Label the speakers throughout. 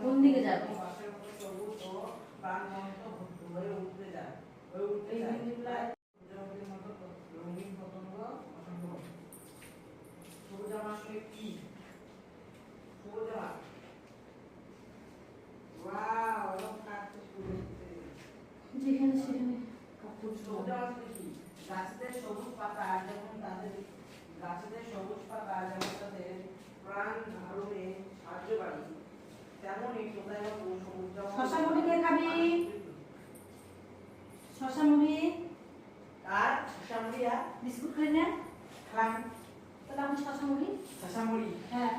Speaker 1: কোন দিকে যাবে? যেখানে সেখানে গাছেদের সবুজ পাতা যেমন তাদের গাছেদের সবুজ পাতা যেমন তাদের প্রাণ ধারণে সাহায্য বাড়ি, তেমনই কোথায় বা সবুজ শশা মুড়ি কে খাবি? শশা মুড়ি আর শশা মুড়ি আর বিস্কুট খাই না খান, তাহলে আমি শশা মুড়ি হ্যাঁ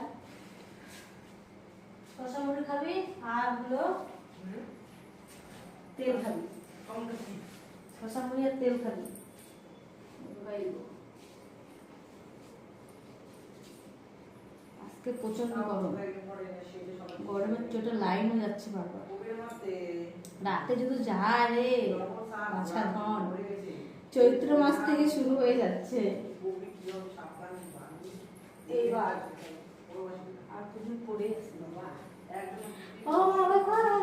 Speaker 1: শশা মুড়ি খাবি আর হলো তেল খাবি। শশা মুড়ি আর তেল খাবি। আজকে প্রচন্ড গরম, গরমের চোটে লাইন হয়ে যাচ্ছে বারবার। রাতে যদি যা রে বাছা ধন, চৈত্র মাস থেকে শুরু হয়ে যাচ্ছে এইবার আর তুমি পড়ে আছে বাবা। ও বাবা কথা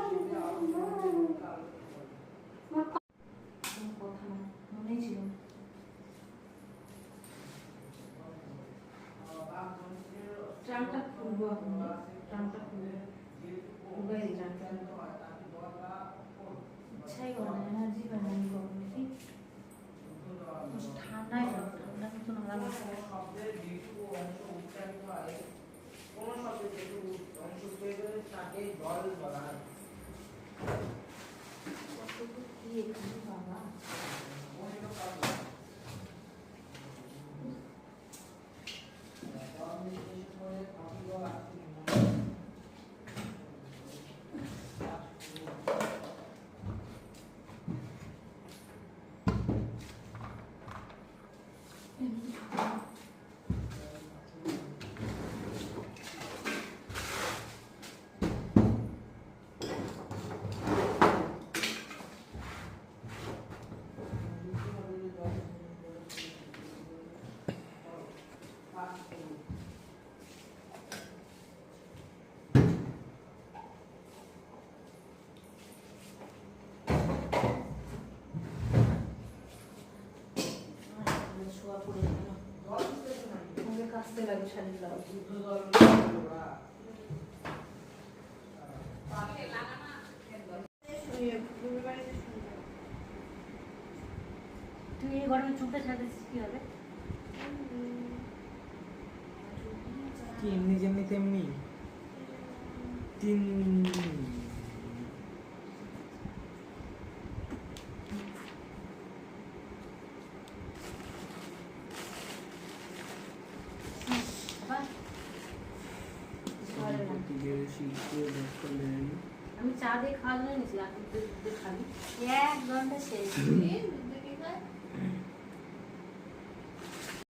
Speaker 1: মনে ছিল ট্রামটা খুলবো, ট্রামটা খুলবো ইচ্ছাই করে না, এনার্জি পাই না গরমে। কি ঠান্ডায় ঠান্ডা কিন্তু নরম কি এখানে বাবা কাছতে লাগে শাড়ির ব্লাউজ। তুই এই গরমে চুলটা ছাড়তেছিস কি হবে?
Speaker 2: কি এমনি যেমনি তেমনি তিন
Speaker 1: আমি চা দিয়ে খাওয়া জন্য নিয়েছি, খাবি 1 ঘন্টা শেষ।